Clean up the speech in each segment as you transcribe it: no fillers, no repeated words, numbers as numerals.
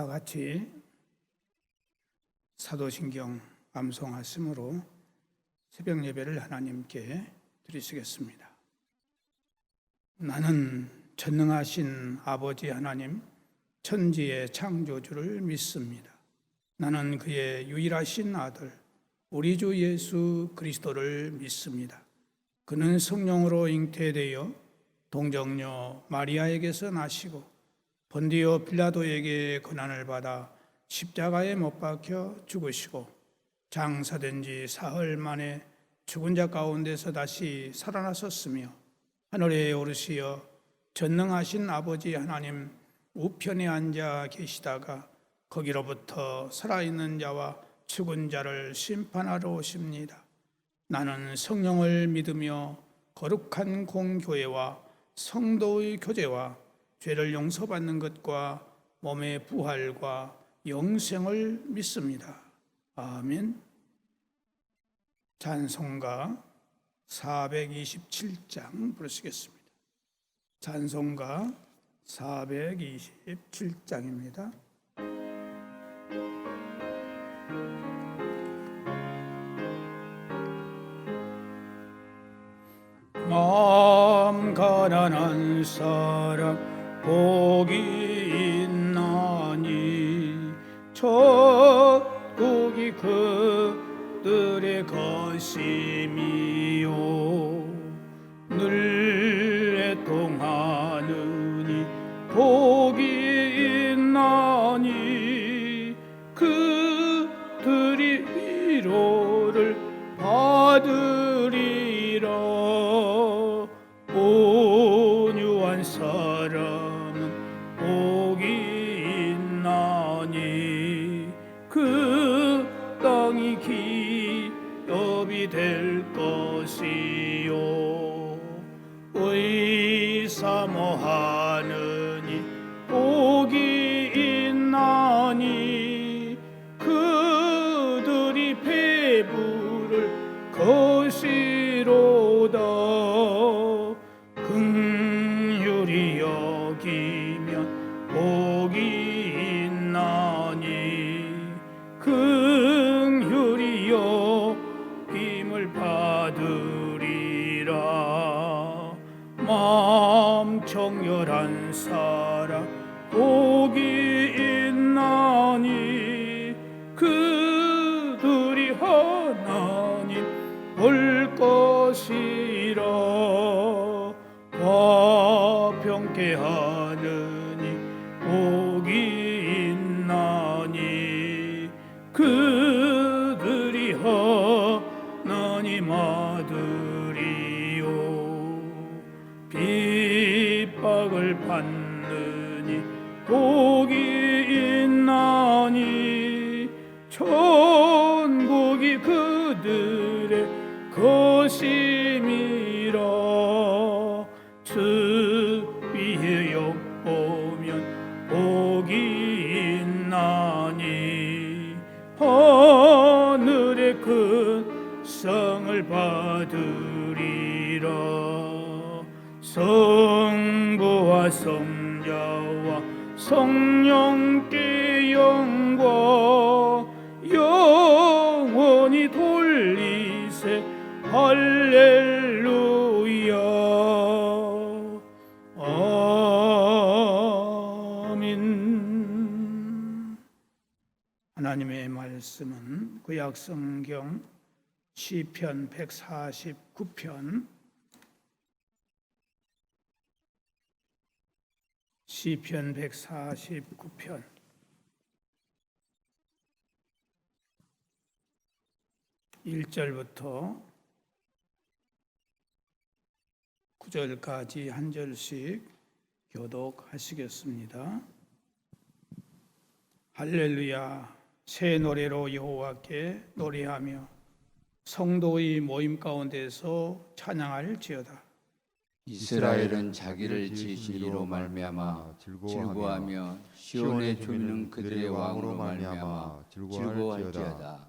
다 같이 사도신경 암송하심으로 새벽 예배를 하나님께 드리시겠습니다. 나는 전능하신 아버지 하나님, 천지의 창조주를 믿습니다. 나는 그의 유일하신 아들, 우리 주 예수 그리스도를 믿습니다. 그는 성령으로 잉태되어 동정녀 마리아에게서 나시고 본디오 빌라도에게 고난을 받아 십자가에 못 박혀 죽으시고 장사된 지 사흘 만에 죽은 자 가운데서 다시 살아나셨으며 하늘에 오르시어 전능하신 아버지 하나님 우편에 앉아 계시다가 거기로부터 살아있는 자와 죽은 자를 심판하러 오십니다. 나는 성령을 믿으며 거룩한 공교회와 성도의 교제와 죄를 용서받는 것과 몸의 부활과 영생을 믿습니다. 아멘. 찬송가 427장 부르시겠습니다. 찬송가 427장입니다. 마음 가난한 사람 복이 있나니 천국이 그들의 것임이요 늘 애통하느니 복이 있나니 그들이 위로를 받으리라. 온유한 사람은 복이 있나니 그 땅이 기업이 될 것이요 의사모하느니 복이 있나니 그들이 배부를 것이로다. 긍휼히 여기면 복이 있나니 긍휼히 여김을 받으리라. 마음 정결한 사람 복이 있나니 그들이 하나님 볼 것이라. 화평케 하느니 복이 있나니 그들이 하나님 아들이요 핍박을 받느니 복이 있나니 천국이 그들의 것임이라. 주위에 엿보면 복이 있나니 하늘의 큰 상을 받으리라. 성부와 성자와 성령께 영광 영원히 돌리세 할렐루야. 아멘. 하나님의 말씀은 구약 성경 시편 149편 시편 149편 1절부터 9절까지 한 절씩 교독하시겠습니다. 할렐루야. 새 노래로 여호와께 노래하며 성도의 모임 가운데서 찬양할지어다. 이스라엘은 자기를 지으신 이로 말미암아 즐거워하며 시온의 주민은 그들의 왕으로 말미암아 즐거워할지어다.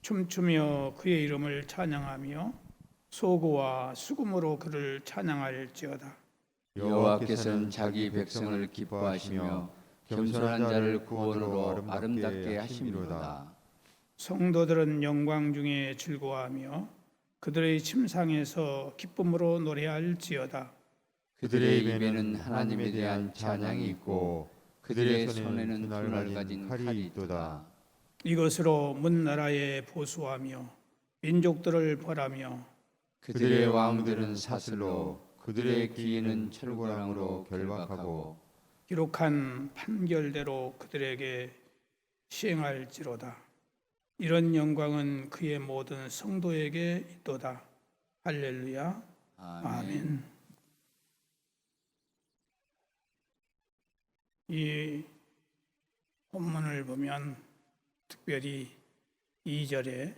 춤추며 그의 이름을 찬양하며 소고와 수금으로 그를 찬양할지어다. 여호와께서는 자기 백성을 기뻐하시며 겸손한 자를 구원으로 아름답게 하심이로다. 성도들은 영광 중에 즐거워하며 그들의 침상에서 기쁨으로 노래할지어다. 그들의 입에는 하나님에 대한 찬양이 있고 그들의 손에는 두 날 가진 칼이 있도다. 이것으로 문 나라에 보수하며 민족들을 벌하며 그들의 왕들은 사슬로 그들의 귀에는 철고랑으로 결박하고 기록한 판결대로 그들에게 시행할지로다. 이런 영광은 그의 모든 성도에게 있도다. 할렐루야. 아멘. 이 본문을 보면 특별히 2절에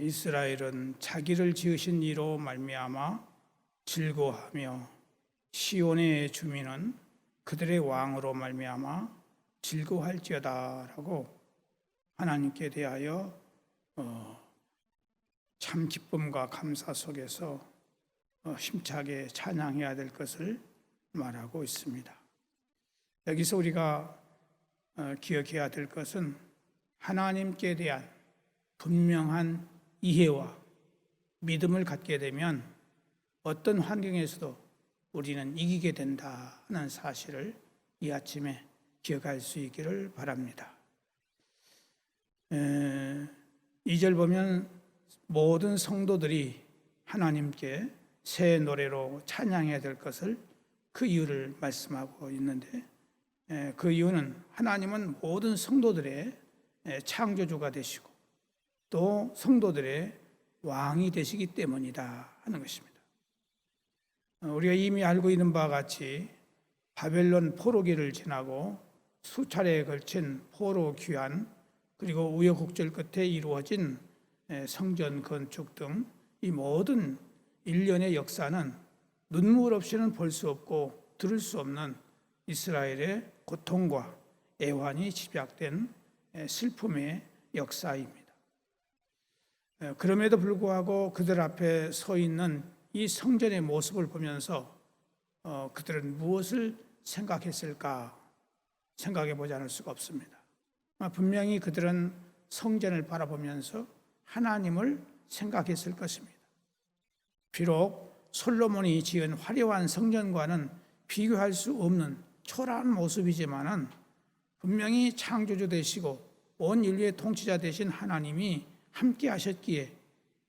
이스라엘은 자기를 지으신 이로 말미암아 즐거워하며 시온의 주민은 그들의 왕으로 말미암아 즐거워할지어다라고 하나님께 대하여 참 기쁨과 감사 속에서 힘차게 찬양해야 될 것을 말하고 있습니다. 여기서 우리가 기억해야 될 것은 하나님께 대한 분명한 이해와 믿음을 갖게 되면 어떤 환경에서도 우리는 이기게 된다는 사실을 이 아침에 기억할 수 있기를 바랍니다. 2절 보면 모든 성도들이 하나님께 새 노래로 찬양해야 될 것을 그 이유를 말씀하고 있는데 그 이유는 하나님은 모든 성도들의 창조주가 되시고 또 성도들의 왕이 되시기 때문이다 하는 것입니다. 우리가 이미 알고 있는 바와 같이 바벨론 포로기를 지나고 수차례에 걸친 포로 귀환 그리고 우여곡절 끝에 이루어진 성전 건축 등 이 모든 일련의 역사는 눈물 없이는 볼 수 없고 들을 수 없는 이스라엘의 고통과 애환이 집약된 슬픔의 역사입니다. 그럼에도 불구하고 그들 앞에 서 있는 이 성전의 모습을 보면서 그들은 무엇을 생각했을까 생각해 보지 않을 수가 없습니다. 분명히 그들은 성전을 바라보면서 하나님을 생각했을 것입니다. 비록 솔로몬이 지은 화려한 성전과는 비교할 수 없는 초라한 모습이지만은 분명히 창조주 되시고 온 인류의 통치자 되신 하나님이 함께 하셨기에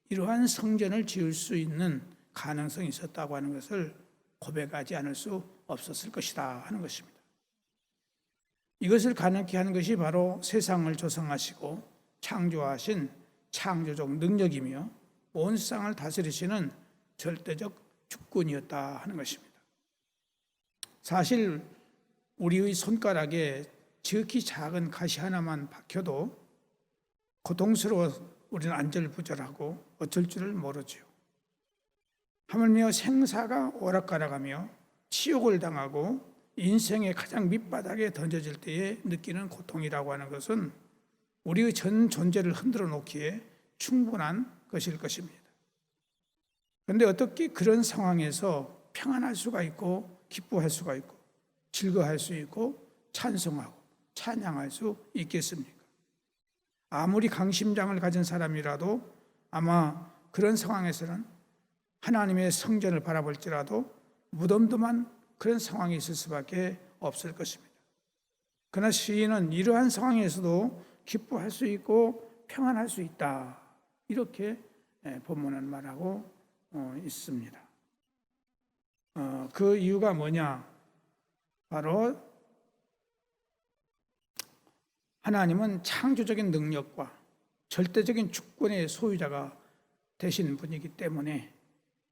이러한 성전을 지을 수 있는 가능성이 있었다고 하는 것을 고백하지 않을 수 없었을 것이다 하는 것입니다. 이것을 가능케 하는 것이 바로 세상을 조성하시고 창조하신 창조적 능력이며 온 세상을 다스리시는 절대적 주권이었다 하는 것입니다. 사실 우리의 손가락에 지극히 작은 가시 하나만 박혀도 고통스러워 우리는 안절부절하고 어쩔 줄을 모르죠. 하물며 생사가 오락가락하며 치욕을 당하고 인생의 가장 밑바닥에 던져질 때에 느끼는 고통이라고 하는 것은 우리의 전 존재를 흔들어 놓기에 충분한 것일 것입니다. 그런데 어떻게 그런 상황에서 평안할 수가 있고 기뻐할 수가 있고 즐거워할 수 있고 찬송하고 찬양할 수 있겠습니까? 아무리 강심장을 가진 사람이라도 아마 그런 상황에서는 하나님의 성전을 바라볼지라도 무덤덤한 그런 상황이 있을 수밖에 없을 것입니다. 그러나 시인은 이러한 상황에서도 기뻐할 수 있고 평안할 수 있다. 이렇게 본문은 말하고 있습니다. 그 이유가 뭐냐? 바로 하나님은 창조적인 능력과 절대적인 주권의 소유자가 되신 분이기 때문에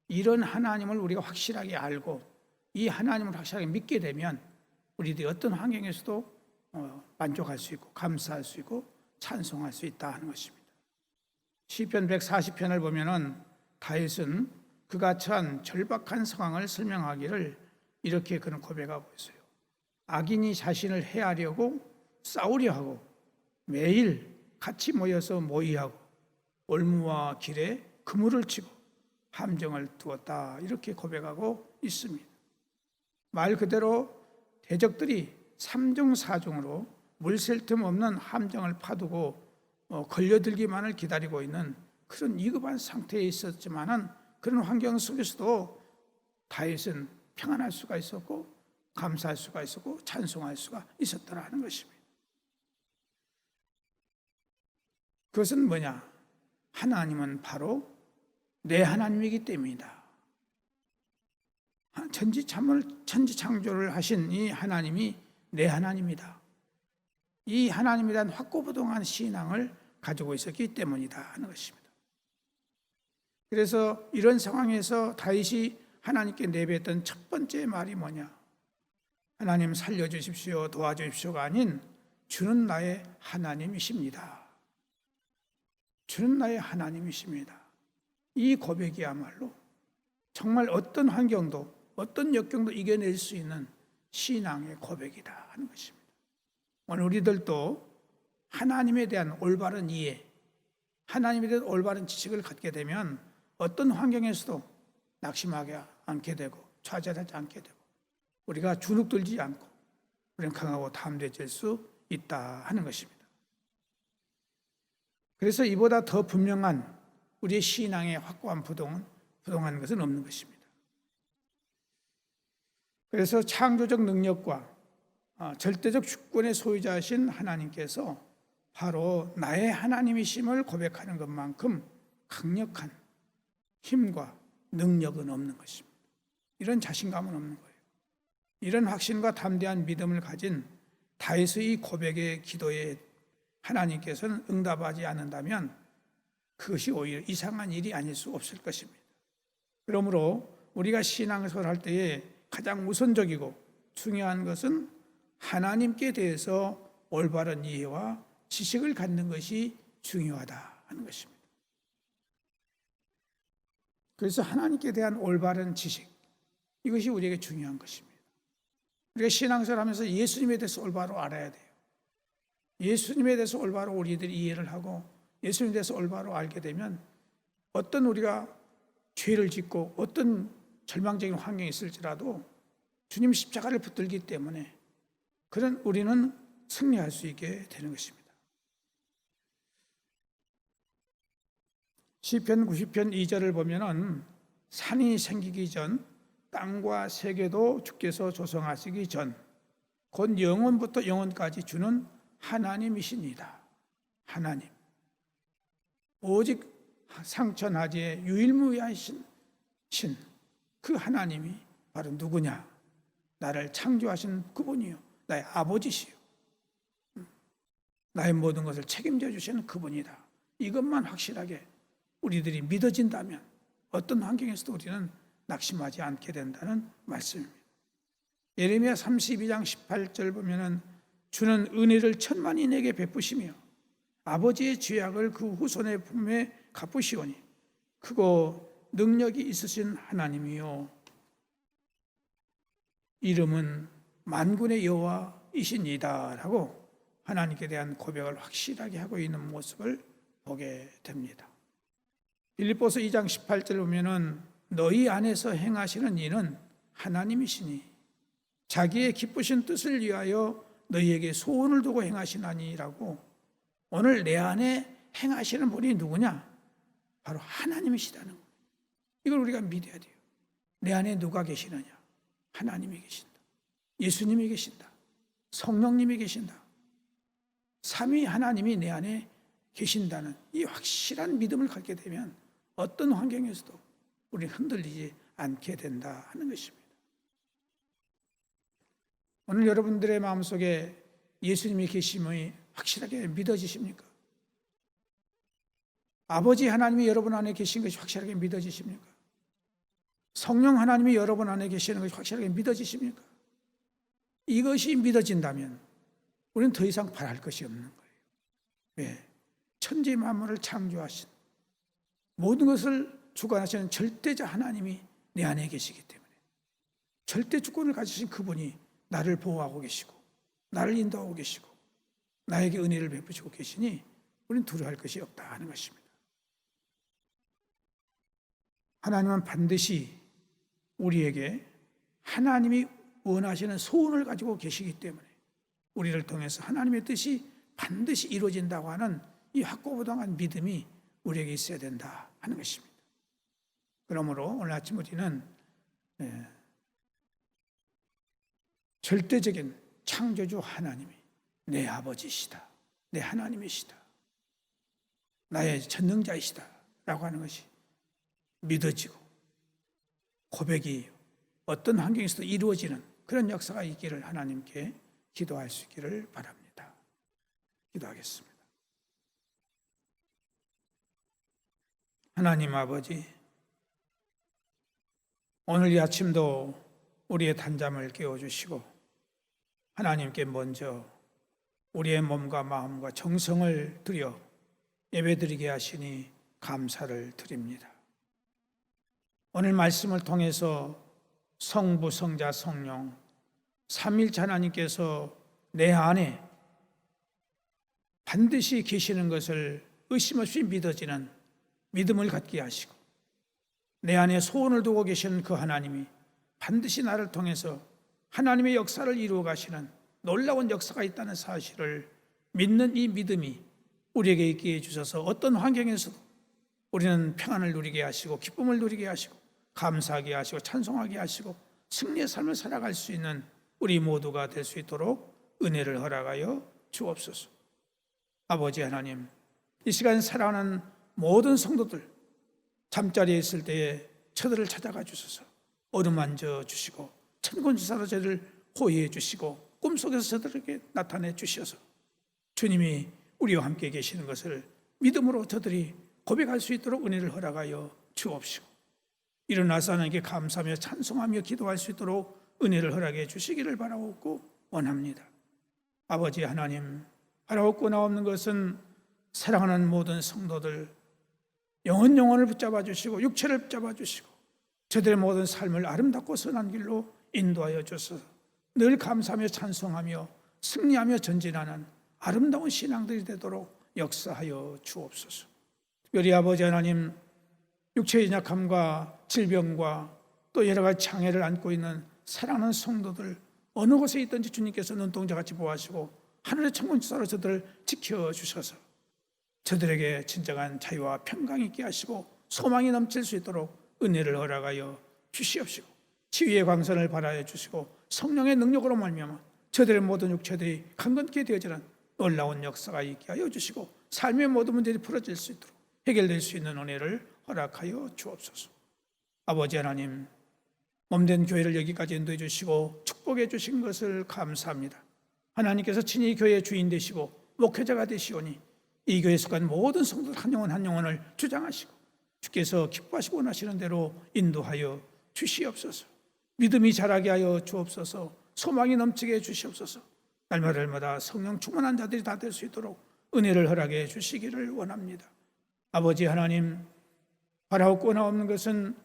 이런 하나님을 우리가 확실하게 알고 이 하나님을 확실하게 믿게 되면 우리들이 어떤 환경에서도 만족할 수 있고 감사할 수 있고 찬송할 수 있다 하는 것입니다. 시편 140편을 보면은 다윗은 그가 처한 절박한 상황을 설명하기를 이렇게 그는 고백하고 있어요. 악인이 자신을 해하려고 싸우려 하고 매일 같이 모여서 모의하고 올무와 길에 그물을 치고 함정을 두었다 이렇게 고백하고 있습니다. 말 그대로 대적들이 삼중사중으로 물 셀 틈 없는 함정을 파두고 걸려들기만을 기다리고 있는 그런 위급한 상태에 있었지만은 그런 환경 속에서도 다윗은 평안할 수가 있었고 감사할 수가 있었고 찬송할 수가 있었더라는 것입니다. 그것은 뭐냐? 하나님은 바로 내 하나님이기 때문이다. 천지창조를 하신 이 하나님이 내 하나님이다. 이 하나님에 대한 확고부동한 신앙을 가지고 있었기 때문이다 하는 것입니다. 그래서 이런 상황에서 다윗이 하나님께 내뱉던 첫 번째 말이 뭐냐? 하나님 살려주십시오, 도와주십시오가 아닌 주는 나의 하나님이십니다. 주는 나의 하나님이십니다. 이 고백이야말로 정말 어떤 환경도 어떤 역경도 이겨낼 수 있는 신앙의 고백이다 하는 것입니다. 오늘 우리들도 하나님에 대한 올바른 이해, 하나님에 대한 올바른 지식을 갖게 되면 어떤 환경에서도 낙심하지 않게 되고 좌절하지 않게 되고 우리가 주눅들지 않고 우리는 강하고 담대해질 수 있다 하는 것입니다. 그래서 이보다 더 분명한 우리의 신앙의 확고한 부동한 것은 없는 것입니다. 그래서 창조적 능력과 절대적 주권의 소유자이신 하나님께서 바로 나의 하나님이심을 고백하는 것만큼 강력한 힘과 능력은 없는 것입니다. 이런 자신감은 없는 거예요. 이런 확신과 담대한 믿음을 가진 다윗의 고백의 기도에 하나님께서는 응답하지 않는다면 그것이 오히려 이상한 일이 아닐 수 없을 것입니다. 그러므로 우리가 신앙생활을 할 때에 가장 우선적이고 중요한 것은 하나님께 대해서 올바른 이해와 지식을 갖는 것이 중요하다 하는 것입니다. 그래서 하나님께 대한 올바른 지식, 이것이 우리에게 중요한 것입니다. 우리가 신앙생활을 하면서 예수님에 대해서 올바로 알아야 돼요. 예수님에 대해서 올바로 우리들이 이해를 하고 예수님에 대해서 올바로 알게 되면 어떤 우리가 죄를 짓고 어떤 절망적인 환경이 있을지라도 주님 십자가를 붙들기 때문에 그런 우리는 승리할 수 있게 되는 것입니다. 시편 90편 2절을 보면은 산이 생기기 전 땅과 세계도 주께서 조성하시기 전 곧 영원부터 영원까지 주는 하나님이십니다. 하나님. 오직 상천하지에 유일무이하신 신, 그 하나님이 바로 누구냐? 나를 창조하신 그분이요, 나의 아버지시요, 나의 모든 것을 책임져 주시는 그분이다. 이것만 확실하게 우리들이 믿어진다면 어떤 환경에서도 우리는 낙심하지 않게 된다는 말씀입니다. 예레미야 32장 18절 보면은 주는 은혜를 천만인에게 베푸시며 아버지의 죄악을 그 후손의 품에 갚으시오니 크고 능력이 있으신 하나님이요 이름은 만군의 여호와이시니이다 라고 하나님께 대한 고백을 확실하게 하고 있는 모습을 보게 됩니다. 빌립보서 2장 18절 보면은 너희 안에서 행하시는 이는 하나님이시니 자기의 기쁘신 뜻을 위하여 너희에게 소원을 두고 행하시나니라고. 오늘 내 안에 행하시는 분이 누구냐? 바로 하나님이시다는 거예요. 이걸 우리가 믿어야 돼요. 내 안에 누가 계시느냐? 하나님이 계신다. 예수님이 계신다. 성령님이 계신다. 삼위 하나님이 내 안에 계신다는 이 확실한 믿음을 갖게 되면 어떤 환경에서도 우리는 흔들리지 않게 된다 하는 것입니다. 오늘 여러분들의 마음속에 예수님이 계심이 확실하게 믿어지십니까? 아버지 하나님이 여러분 안에 계신 것이 확실하게 믿어지십니까? 성령 하나님이 여러분 안에 계시는 것이 확실하게 믿어지십니까? 이것이 믿어진다면 우리는 더 이상 바랄 것이 없는 거예요. 왜? 천지 만물을 창조하신 모든 것을 주관하시는 절대자 하나님이 내 안에 계시기 때문에 절대 주권을 가지신 그분이 나를 보호하고 계시고 나를 인도하고 계시고 나에게 은혜를 베푸시고 계시니 우리는 두려워할 것이 없다 하는 것입니다. 하나님은 반드시 우리에게 하나님이 원하시는 소원을 가지고 계시기 때문에 우리를 통해서 하나님의 뜻이 반드시 이루어진다고 하는 이 확고부동한 믿음이 우리에게 있어야 된다 하는 것입니다. 그러므로 오늘 아침 우리는 절대적인 창조주 하나님이 내 아버지시다, 내 하나님이시다, 나의 전능자이시다 라고 하는 것이 믿어지고 고백이 어떤 환경에서도 이루어지는 그런 역사가 있기를 하나님께 기도할 수 있기를 바랍니다. 기도하겠습니다. 하나님 아버지, 오늘 이 아침도 우리의 단잠을 깨워주시고 하나님께 먼저 우리의 몸과 마음과 정성을 들여 예배드리게 하시니 감사를 드립니다. 오늘 말씀을 통해서 성부, 성자, 성령 삼위일체 하나님께서 내 안에 반드시 계시는 것을 의심 없이 믿어지는 믿음을 갖게 하시고 내 안에 소원을 두고 계시는 그 하나님이 반드시 나를 통해서 하나님의 역사를 이루어 가시는 놀라운 역사가 있다는 사실을 믿는 이 믿음이 우리에게 있게 해주셔서 어떤 환경에서도 우리는 평안을 누리게 하시고 기쁨을 누리게 하시고 감사하게 하시고 찬송하게 하시고 승리의 삶을 살아갈 수 있는 우리 모두가 될 수 있도록 은혜를 허락하여 주옵소서. 아버지 하나님, 이 시간 살아가는 모든 성도들 잠자리에 있을 때에 저들을 찾아가 주셔서 어루만져 주시고 천군지사로 저들을 호위해 주시고 꿈속에서 저들에게 나타내 주셔서 주님이 우리와 함께 계시는 것을 믿음으로 저들이 고백할 수 있도록 은혜를 허락하여 주옵시고 일어나서 하나님께 감사하며 찬송하며 기도할 수 있도록 은혜를 허락해 주시기를 바라옵고 원합니다. 아버지 하나님, 바라옵고 나옵는 것은 사랑하는 모든 성도들 영혼을 붙잡아 주시고 육체를 붙잡아 주시고 저들의 모든 삶을 아름답고 선한 길로 인도하여 주셔서 늘 감사하며 찬송하며 승리하며 전진하는 아름다운 신앙들이 되도록 역사하여 주옵소서. 특별히 아버지 하나님, 육체의 약함과 질병과 또 여러 가지 장애를 안고 있는 사랑하는 성도들 어느 곳에 있든지 주님께서 눈동자같이 보호하시고 하늘의 천군지사로 저들을 지켜주셔서 저들에게 진정한 자유와 평강이 있게 하시고 소망이 넘칠 수 있도록 은혜를 허락하여 주시옵시고 치유의 광선을 발하여 주시고 성령의 능력으로 말미암아 저들의 모든 육체들이 강건케 되어지는 놀라운 역사가 있게 하여 주시고 삶의 모든 문제들이 풀어질 수 있도록 해결될 수 있는 은혜를 허락하여 주옵소서. 아버지 하나님, 몸된 교회를 여기까지 인도해 주시고 축복해 주신 것을 감사합니다. 하나님께서 친히 교회의 주인 되시고 목회자가 되시오니 이 교회에 속한 모든 성도들 한 영혼 한 영혼을 주장하시고 주께서 기뻐하시고 원하시는 대로 인도하여 주시옵소서. 믿음이 자라게 하여 주옵소서. 소망이 넘치게 해 주시옵소서. 날마다 성령 충만한 자들이 다 될 수 있도록 은혜를 허락해 주시기를 원합니다. 아버지 하나님, 바라옵고 나옵는 것은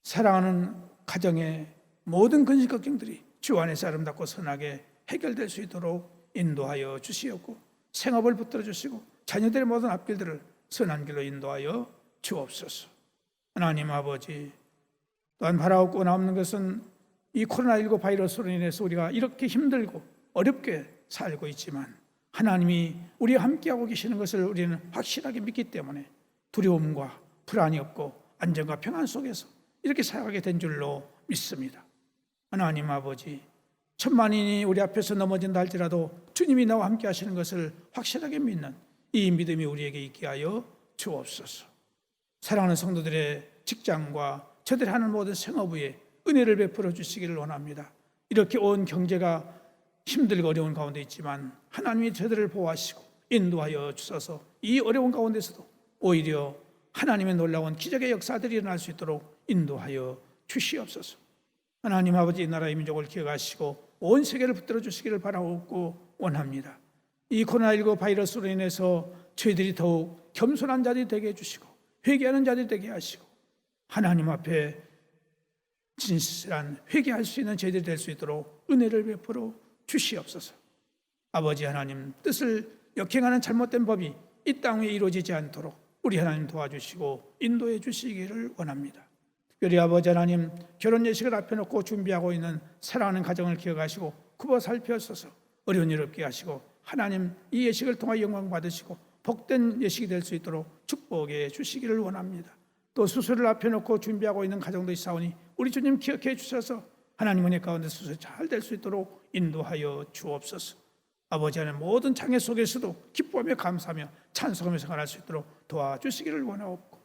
사랑하는 가정의 모든 근심 걱정들이 주 안에서 아름답고 선하게 해결될 수 있도록 인도하여 주시옵고 생업을 붙들어 주시고 자녀들의 모든 앞길들을 선한 길로 인도하여 주옵소서. 하나님 아버지, 또한 바라옵고 나옵는 것은 이 코로나19 바이러스로 인해서 우리가 이렇게 힘들고 어렵게 살고 있지만 하나님이 우리와 함께하고 계시는 것을 우리는 확실하게 믿기 때문에 두려움과 불안이 없고 안정과 평안 속에서 이렇게 살아가게 된 줄로 믿습니다. 하나님 아버지, 천만인이 우리 앞에서 넘어진다 할지라도 주님이 나와 함께 하시는 것을 확실하게 믿는 이 믿음이 우리에게 있게 하여 주옵소서. 사랑하는 성도들의 직장과 저들이 하는 모든 생업 위에 은혜를 베풀어 주시기를 원합니다. 이렇게 온 경제가 힘들고 어려운 가운데 있지만 하나님이 저들을 보호하시고 인도하여 주셔서 이 어려운 가운데서도 오히려 하나님의 놀라운 기적의 역사들이 일어날 수 있도록 인도하여 주시옵소서. 하나님 아버지, 이 나라의 민족을 기억하시고 온 세계를 붙들어 주시기를 바라옵고 원합니다. 이 코로나19 바이러스로 인해서 저희들이 더욱 겸손한 자들이 되게 해주시고 회개하는 자들이 되게 하시고 하나님 앞에 진실한 회개할 수 있는 저희들이 될 수 있도록 은혜를 베풀어 주시옵소서. 아버지 하나님, 뜻을 역행하는 잘못된 법이 이 땅 위에 이루어지지 않도록 우리 하나님 도와주시고 인도해 주시기를 원합니다. 특별히 아버지 하나님, 결혼 예식을 앞에 놓고 준비하고 있는 사랑하는 가정을 기억하시고 굽어 살펴서서 어려운 일 없게 하시고 하나님 이 예식을 통하여 영광 받으시고 복된 예식이 될 수 있도록 축복해 주시기를 원합니다. 또 수술을 앞에 놓고 준비하고 있는 가정도 있사오니 우리 주님 기억해 주셔서 하나님 은혜 가운데 수술이 잘 될 수 있도록 인도하여 주옵소서. 아버지 하나님 모든 장애 속에서도 기뻐하며 감사하며 찬송하며 생활할 수 있도록 도와주시기를 원하옵고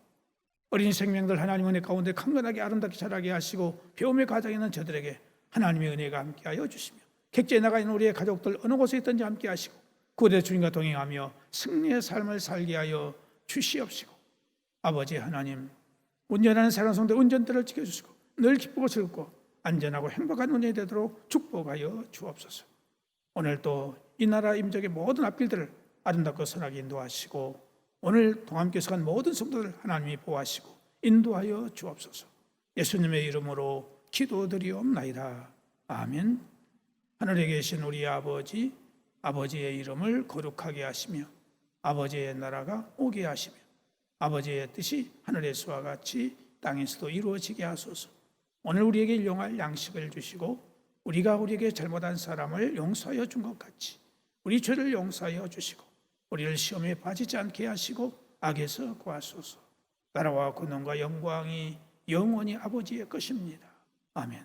어린 생명들 하나님 은혜 가운데 강건하게 아름답게 자라게 하시고 배움의 과정에 있는 저들에게 하나님의 은혜가 함께하여 주시며 객지에 나가 있는 우리의 가족들 어느 곳에 있든지 함께 하시고 구원의 주님과 동행하며 승리의 삶을 살게 하여 주시옵시고 아버지 하나님 운전하는 사랑 성도 운전대를 지켜주시고 늘 기쁘고 즐겁고 안전하고 행복한 운전이 되도록 축복하여 주옵소서. 오늘 또 이 나라 임적의 모든 앞길들을 아름답고 선하게 인도하시고 오늘 동함교회에서 간 모든 성도들 하나님이 보호하시고 인도하여 주옵소서. 예수님의 이름으로 기도드리옵나이다. 아멘. 하늘에 계신 우리 아버지, 아버지의 이름을 거룩하게 하시며 아버지의 나라가 오게 하시며 아버지의 뜻이 하늘에서와 같이 땅에서도 이루어지게 하소서. 오늘 우리에게 일용할 양식을 주시고 우리가 우리에게 잘못한 사람을 용서하여 준 것 같이 우리 죄를 용서하여 주시고 우리를 시험에 빠지지 않게 하시고 악에서 구하소서. 나라와 권능과 영광이 영원히 아버지의 것입니다. 아멘.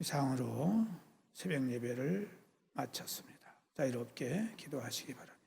이상으로 새벽 예배를 마쳤습니다. 자유롭게 기도하시기 바랍니다.